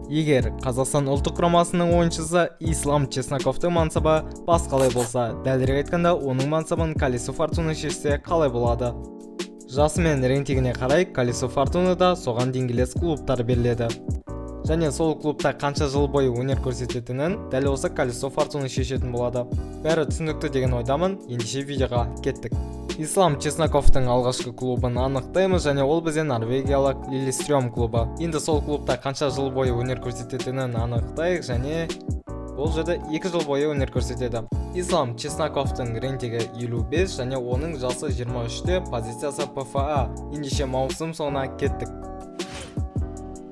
Егер Қазақстан ұлттық құрамасының ойыншысы Ислам Чесноковтың мансабы басқалай болса, дәлірек айтқанда оның мансабын Колесо Фортуна шешсе қалай болады? Жасы мен рейтингіне қарай Колесо Фортунада соған деңгейлес клубтар беріледі. Және сол клубта қанша жыл бойы өнер көрсететінін дәл осы Колесо Фортуна шешетін болады. Бәрі түсінікті деген ойдамын, ендеше видеоға кеттік. Ислам Чесноковтың алғашқы клубын анықтаймыз, және ол бізде норвегиялық Лиллестрем клубы. Енді сол клубта қанша жыл бойы өнер көрсететінін анықтайық, және ол жерде 2 жыл бойы өнер көрсетеді. Ислам Чесноковтың рейтингі 55 және оның жасы 23-те, позициясы ПФА. Ендеше маусым соңына кеттік.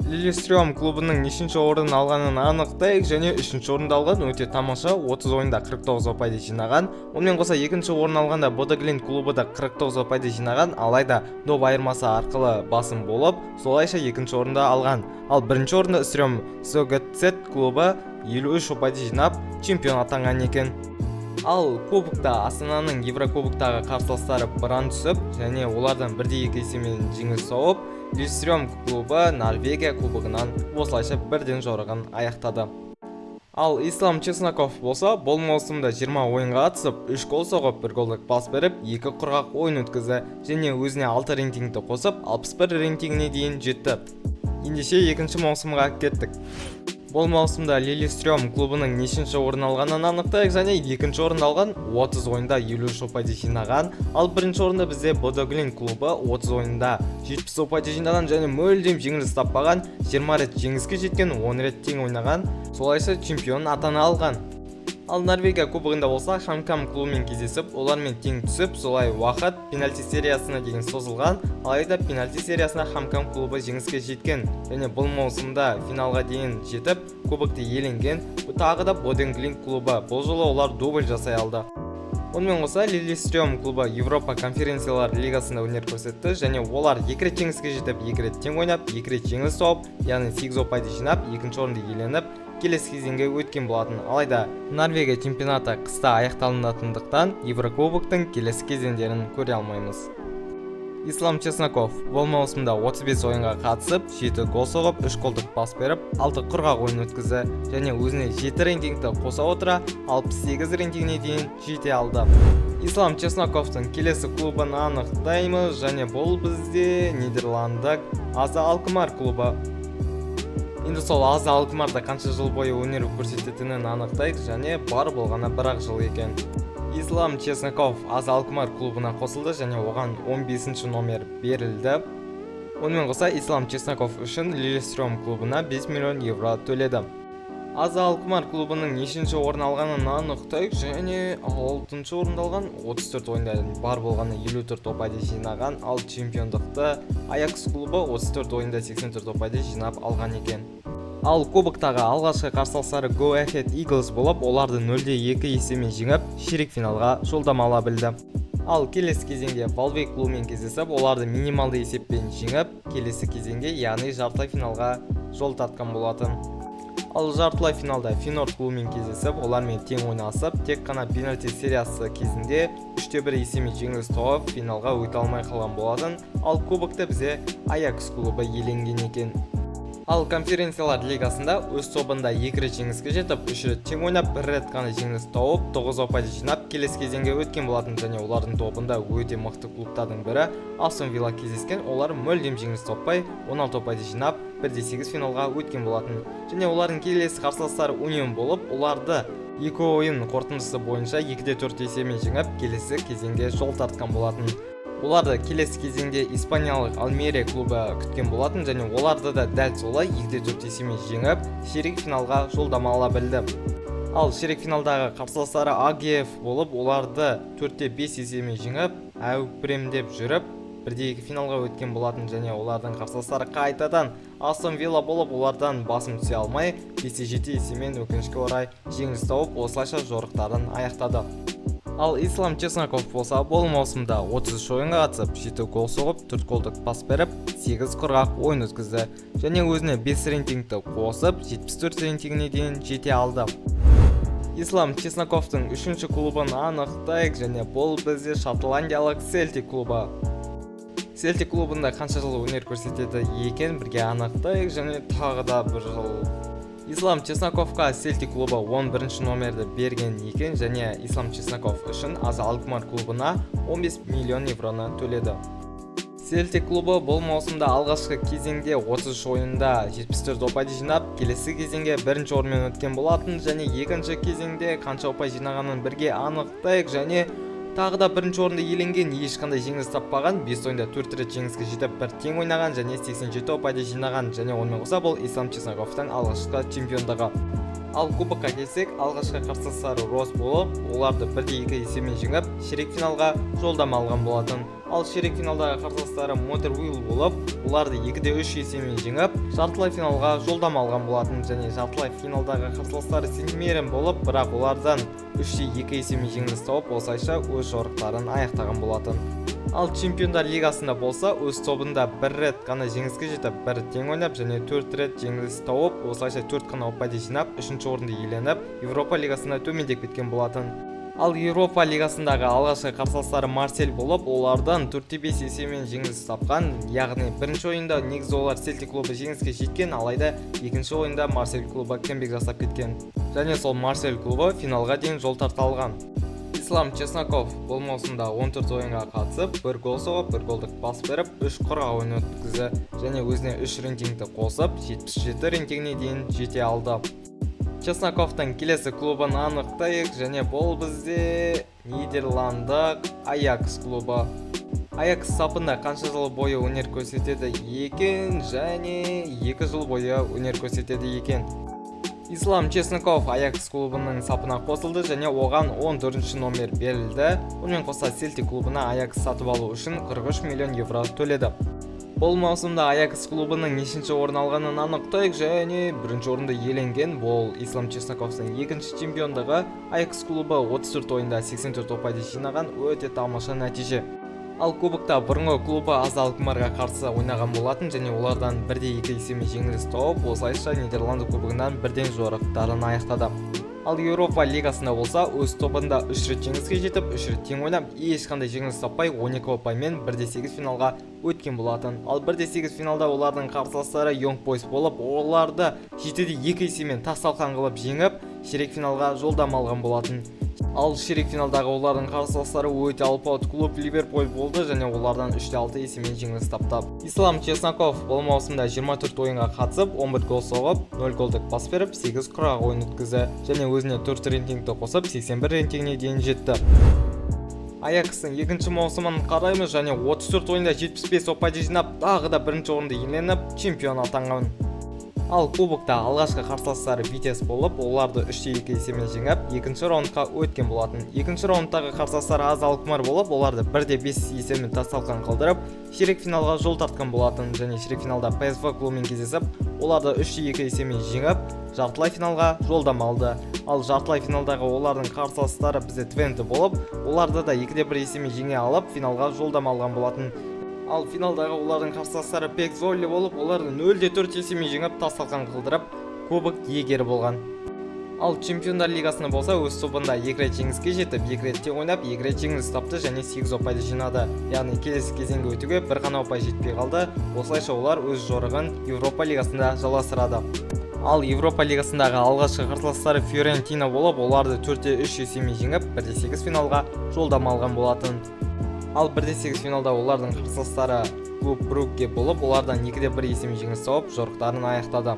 Лиллестрем клубының нешінші орын алғанын анықтайық, және 3-ші орынды алған өте тамаша, 30 ойында 49 ұпайды жинаған. Онымен қоса 2-ші орын алғанда Бодø/Glimt клубы да 49 ұпайды жинаған, алайда доп айырмасы арқылы басым болып, солайша 2-ші орында алған. Ал 1-ші орында Strøm Sogetseth клубы 53 ұпайды жинап, чемпион атанған екен. Ал кубокта Астананың Еврокубоктағы қарсыластары біран түсіп, және олардан 1-2 есемен жеңіс тауып, Лиллестрем клубы Норвегия кубогынан осылайша бірден жорығын аяқтады. Ал Ислам Чесноков болса, бұл маусымда 20 ойынға қатысып, 3 гол соғып, 1 голдық пас беріп, 2 құрғақ ойын өткізді, және өзіне 6 рейтингті қосып, 61 рейтингіне дейін жетті. Ендеше 2-ші маусымға кеттік. Бұл маусымда Лиллестрем клубының нешінші орын алғанын анықтайық, және 2-ші орын алған 30 ойында 53 ұпайды жинаған, ал 1-ші орында бізде Бодø/Glimt клубы 30 ойында 70 ұпайды жинаған, және мүлдем жеңіліс таппаған, 20 рет жеңіске жеткен, 10 рет тең ойнаған, солайша чемпион атана алған. Ал Норвегия кубогында болса, HamKam клубымен кездесіп, олармен тең түсіп, солай уақыт пенальти сериясына дейін созылған, алайда пенальти сериясына HamKam клубы жеңіске жеткен, және бұл маусымда финалға дейін жетіп, кубокты иеленген. Тағы да Бодø/Glimt клубы, бұл жолы олар дубль жасай алды. Онымен қоса Лиллестрем клубы Европа конференциялар лигасында өнер көрсетті, және олар 2 рет жеңіске жетіп, 2 рет тең ойнап, 2 рет жеңіліс тауып, яғни 8 ұпайды жинап, 2-ші орынды иеленіп, келесі кезеңге өткен болатын. Алайда Норвегия чемпионаты қыста аяқталынатындықтан Еврокубоктың келесі кезеңдерін көре алмаймыз. Ислам Чесноков бұл маусымда 35 ойынға қатысып, 7 гол соғып, 3 голдық пас беріп, 6 құрғақ ойын өткізді, және өзіне 7 рейтингті қоса отыра 68 рейтингіне дейін жете алды. Ислам Чесноковтың келесі клубын анықтаймыз, және бұл бізде Нидерландық AZ Alkmaar клубы. Енді сол AZ Alkmaarда қанша жыл бойы өнер көрсететінін анықтайық, және бар болғаны 1 жыл екен. Ислам Чесноков AZ Alkmaar клубына қосылды, және оған 15-ші номер берілді. Онымен қоса Ислам Чесноков үшін Лиллестрем клубына 5 миллион евро төледі. AZ Alkmaar клубының нешінші орын алғанын анықтайық, және 6-ші орын алған, 34 ойында бар болғаны 54 ұпайды жинаған, ал чемпиондықты Ajax клубы 34 ойында 84 ұпайды жинап алған екен. Ал кубоктағы алғашқы қарсыластары Go Ahead Eagles болып, оларды 0-2 есемен жеңіп, ширек финалға жолдама ала білді. Ал келесі кезеңде Valby клубымен кездесіп, оларды минималды есеппен жеңіп, келесі кезеңге, яғни жартылай финалға жол тартқан болатын. Ал жартылай финалда Feyenoord клубымен кездесіп, олармен тең ойнасып, тек қана пенальти сериясы кезінде 3-1 есемен жеңіліс тауып, финалға өте алмай қалған болатын. Ал кубокта бізде Ajax клубы иеленген екен. Ал конференциялар лигасында өз тобында 2 рет жеңіске жетіп, 3 рет тең ойнап, 1 рет қана жеңіліс тауып, 9 ұпайды жинап, келесі кезеңге өткен болатын, және олардың тобында өте мықты клубтардың бірі Aston Villa кездескен. Олар мүлдем жеңіліс таппай, 16 ұпайды жинап, 1-8 финалға өткен болатын. Және олардың келесі қарсыластары Union болып, оларды 2 ойын қорытындысы бойынша 2-4 есемен жеңіп, келесі кезеңге жол тартқан болатын. Оларды келесі кезеңде испаниялық Almeria клубы күткен болатын, және оларды да дәл солай 2-4 есемен жеңіп, ширек финалға жолдама ала білді. Ал ширек финалдағы қарсыластары AGF болып, оларды 4-5 есемен жеңіп, әупіремдеп жүріп, 1-2 финалға өткен болатын, және олардың қарсыластары қайтадан Aston Villa болып, олардан басым түсе алмай, 5-7 есемен өкінішке орай жеңіліс тауып, осылайша жорықтарын аяқтады. Ал Ислам Чесноков болса, бұл маусымда 33 ойынға қатысып, 7 гол соғып, 4 голдық пас беріп, 8 құрғақ ойын өткізді, және өзіне 5 рейтингті қосып, 74 рейтингіне дейін жете алды. Ислам Чесноковтың 3-ші клубын анықтайық, және бұл бізде шотландиялық Celtic клубы. Селтик клубында қанша жыл өнер көрсетеді екен бірге анықтайық, және тағы да бір жыл. Ислам Чесноковқа Селтик клубы 11 номерді берген екен, және Ислам Чесноков үшін AZ Alkmaar клубына 15 миллион евроны төледі. Селтик клубы бұл маусымда алғашқы кезеңде 33 ойында 74 ұпайды жинап, келесі кезеңге бірінші орынмен өткен болатын, және екінші кезеңде қанша ұпай жинағанын бірге анықтайық, және тағы да бірінші орынды иеленген, ешқандай жеңіліс таппаған, 5 ойында 4 рет жеңіске жетіп, бір тең ойнаған және 87 ұпайды жинаған, және онымен қоса бұл Ислам Чесноковтың алғашқы чемпиондығы. Ал кубокқа келсек, алғашқы қарсыластары Рос болып, оларды 1-2 есебімен жеңіп, ширек финалға жолдама алған болатын. Ал ширек финалдағы қарсыластары Motherwell болып, оларды 2-3 есебімен жеңіп, жартылай финалға жолдама алған болатын, және жартылай финалдағы қарсыластары Сент-Миррен болып, бірақ олардан 3-2 есебімен жеңіліс тауып, осылайша өз жорықтарын аяқтаған болатын. Ал Чемпиондар лигасында болса, өз тобында 1 рет қана жеңіске жетіп, 1 тең ойнап, және 4 рет жеңіліс тауып, осылайша 4 қана ұпайды жинап, 3-ші орынды иеленіп, Еуропа лигасында төмендеп кеткен болатын. Ал Еуропа лигасындағы алғашқы қарсыластары Марсель болып, олардан 4-5 есебімен жеңіліс тапқан, яғни бірінші ойында негізі олар Селтик клубы жеңіске жеткен, алайда екінші ойында Марсель клубы кембек жасап кеткен. Және сол Марсель клубы финалға дейін жол тарта алған. Ислам Чесноков бұл маусымда 14 ойынға қатысып, 1 гол соғып, 1 голдық пас беріп, 3 қорғау ойын өткізді, және өзіне 3 рейтингті қосып, 77 рейтингіне дейін жете алды. Чесноковтың келесі клубын анықтайық, және бұл бізде Нидерландық Аякс клубы. Аякс сапында қанша жыл бойы өнер көрсетеді екен, және 2 жыл бойы өнер көрсетеді екен. Ислам Чесноков Аякс клубының сапына қосылды, және оған 14 номер берілді. Онымен қоса Селтик клубына Аякс сатып алу үшін 43 миллион евро төледі. Бұл маусымда Аякс клубының нешінші орын алғанын анықтайық, және бірінші орынды иеленген бұл Ислам Чесноковтың екінші чемпиондығы. Аякс клубы 34 ойында 84 ұпайды жинаған, өте тамаша нәтиже. Ал кубокта бұрынғы клубы AZ Alkmaarға қарсы ойнаған болатын, және олардан 1-2 есебімен жеңіліс тауып, осылайша Нидерланды кубогынан бірден жорықтарын аяқтады. Ал Еуропа лигасында болса, өз тобында 3 рет жеңіске жетіп, 3 рет тең ойнап, ешқандай жеңіліс таппай 12 ұпаймен 1-8 финалға өткен болатын. Ал 1-8 финалда олардың қарсыластары Young Boys болып, оларды 7-2 есебімен тас-талқан қылып жеңіп, ширек финалға жолдама алған болатын. Ал ширек финалдағы олардың қарсыластары өте алпауыт клуб Ливерпуль болды, және олардан 3-6 есебімен жеңіліс тапты. Ислам Чесноков бұл маусымда 24 ойынға қатысып, 11 гол соғып, 0 голдық пас беріп, 8 құрғақ ойын өткізді, және өзіне 4 рейтингті қосып, 81 рейтингіне дейін жетті. Аякстың екінші маусымын қараймыз, және 34 ойында 75 ұпайды жинап, тағы да бірінші орынды иеленіп, чемпион атанған. Ал кубокта алғашқы қарсыластары Витес болып, оларды 3-2 есебімен жеңіп, екінші раундқа өткен болатын. Екінші раундтағы қарсыластары AZ Alkmaar болып, оларды 1-5 есебімен тас-талқан қылдырып, ширек финалға жол тартқан болатын, және ширек финалда PSV клубымен кездесіп, оларды 3-2 есебімен жеңіп, жартылай финалға жолдама алды. Ал жартылай финалдағы олардың қарсыластары бізде Твенте болып, оларды да 2-1 есебімен жеңе алып, финалға жолдама алған болатын. Ал финалдағы олардың қарсыластары Пек Золли болып, оларды 0-4 есебімен жеңіп, тас-талқан қылдырып, кубок иегері болған. Ал Чемпиондар лигасында болса, өз тобында 2 рет жеңіске жетіп, 2 рет тең ойнап, 2 рет жеңіліс тапты, және 8 ұпайды жинады. Яғни келесі кезеңге өтуге бір ғана ұпай жетпей қалды. Осылайша олар өз жорығын Еуропа лигасында жалғастырады. Ал Еуропа лигасындағы алғашқы қарсыластары Фиорентина болып, оларды 4-3 есебімен жеңіп, 1-8 финалға жолдама алған болатын. Ал 1-8 финалда олардың қарсыластары клуб Брюгге болып, олардан 2-1 есебімен жеңіліс тауып, жорықтарын аяқтады.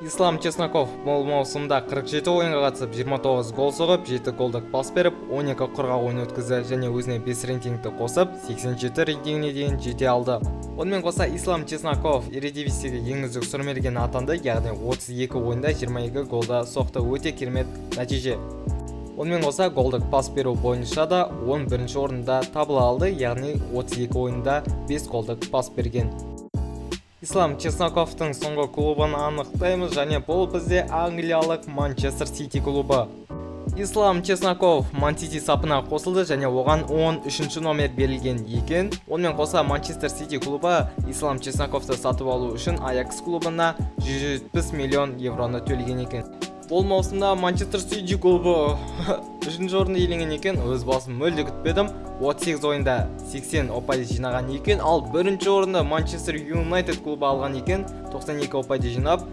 Ислам Чесноков бұл маусымда 47 ойынға қатысып, 29 гол соғып, 7 голдық пас беріп, 12 құрғақ ойын өткізді, және өзіне 5 рейтингті қосып, 87 рейтингіне дейін жете алды. Онымен қоса Ислам Чесноков Ередивисиеге ең үздік сұрмерген атанды, яғни 32 ойында 22 голда соқты, өте керемет нәтиже. Онымен қоса голдық пас беру бойынша да 11-ші орында табыла алды, яғни 32 ойында 5 голдық пас берген. Ислам Чесноковтың соңғы клубын анықтаймыз, және бұл бізде англиялық Манчестер Сити клубы. Ислам Чесноков Ман Сити сапына қосылды, және оған 13-ші номер берілген екен. Онымен қоса Манчестер Сити клубы Ислам Чесноковты сатып алу үшін Аякс клубына 170 миллион евроны төлеген екен. Бұл маусымда Манчестер Сити клубы 3-ші орынды иеленген екен. Өз басым мүлде күтпедім. 38 ойында 80 ұпайды жинаған екен. Ал бірінші орында Манчестер Юнайтед клубы алған екен, 92 ұпайды жинап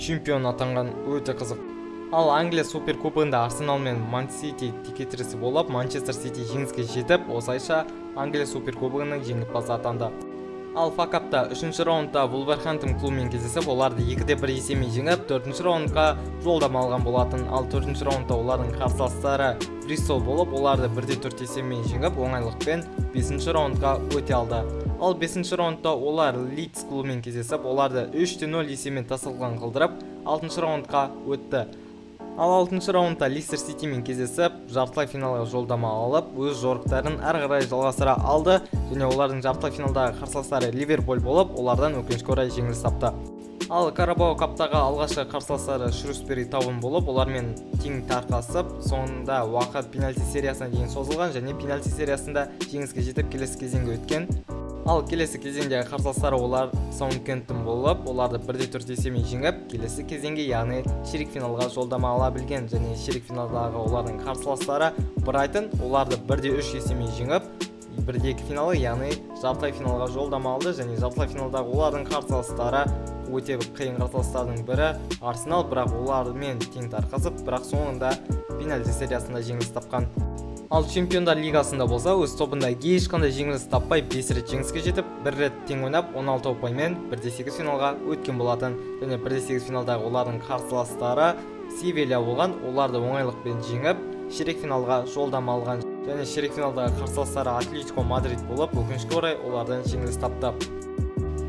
чемпион атанған. Өте қызық. Ал Англия супер кубогында Арсенал мен Ман Сити текетіресі болып, Манчестер Сити жеңіске жетіп, осылайша Англия супер кубогының жеңімпазы атанды. Ал факапта 3-ші раундта Вулверхэмптон клубымен кездесіп, оларды 2-1 есебімен жеңіп, 4-ші раундқа жолдама алған болатын. Ал 4-ші раундта олардың қарсыластары Бристол болып, оларды 1-4 есебімен жеңіп, оңайлықпен 5-ші раундқа өте алды. Ал 5-ші раундта олар Лидс клубымен кездесіп, оларды 3-0 есебімен тасалған қылдырып, 6-ші раундқа өтті. Ал 6-ші раундта Лестер Ситимен кездесіп, жартылай финалға жолдама алып, өз жорықтарын әрі қарай жалғастыра алды, және олардың жартылай финалдағы қарсыластары Ливерпуль болып, олардан өкінішке орай жеңіліс тапты. Ал Карабао каптағы алғашқы қарсыластары Шрусбери Таун болып, олармен тең тарқасып, соңында уақыт пенальти сериясына дейін созылған, және пенальти сериясында жеңіске жетіп келесі кезеңге өткен. Ал келесі кезеңдегі қарсыластары олар Саутгемптон болып, оларды 1-4 есебімен жеңіп, келесі кезеңге, яғни ширек финалға жолдама ала білген, және ширек финалдағы олардың қарсыластары Брайтон, оларды 1-3 есебімен жеңіп, 1-2 финалы, яғни жартылай финалға жолдама алды, және жартылай финалдағы олардың қарсыластары өте қиын қарсыластардың бірі Арсенал, бірақ олармен тең тарқасып, бірақ соңында пенальти сериясында жеңіліс тапқан. Ал Чемпиондар лигасында болса, өз тобында ешқандай жеңіліс таппай 5 рет жеңіске жетіп, 1 рет тең ойнап, 16 ұпаймен 1-8 финалға өткен болатын. Және 1-8 финалдағы олардың қарсыластары Севилья болған, оларды оңайлықпен жеңіп, ширек финалға жолдама алған. Және ширек финалдағы қарсыластары Атлетико Мадрид болып, өкінішке орай олардан жеңіліс тапты.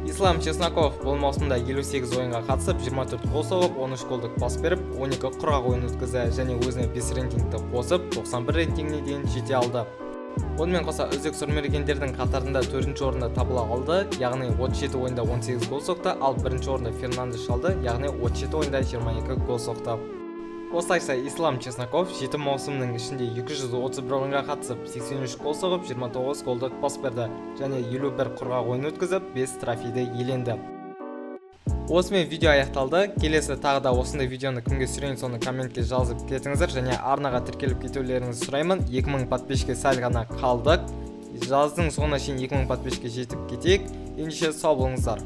Ислам Чесноков бұл маусымда 58 ойынға қатысып, 24 гол соғып, 13 голдық пас беріп, 12 құрғақ ойын өткізді, және өзіне 5 рейтингті қосып, 91 рейтингіне дейін жете алды. Онымен қоса үздік сұрмергендердің қатарында 4-ші орында табыла алды, яғни 37 ойында 18 гол соқты, ал 1-ші орында Фернандеш алды, яғни 37 ойында 22 гол соқты. Осылайша Ислам Чесноков 7 маусымның ішінде 231 ойынға қатысып, 83 гол соғып, 29 голдық пас берді, және 51 құрғақ ойын өткізіп, 5 трофейді иеленді. Осымен видео аяқталды. Келесі тағы да осындай видеоны кімге сүрейін, соны комментке жазып кетіңіздер, және арнаға тіркеліп кетулеріңізді сұраймын. 2000 подписчикке сәл ғана қалдық. Жаздың соңына шейін 2000 подписчикке жетіп кетейік. Ендеше сау болыңыздар.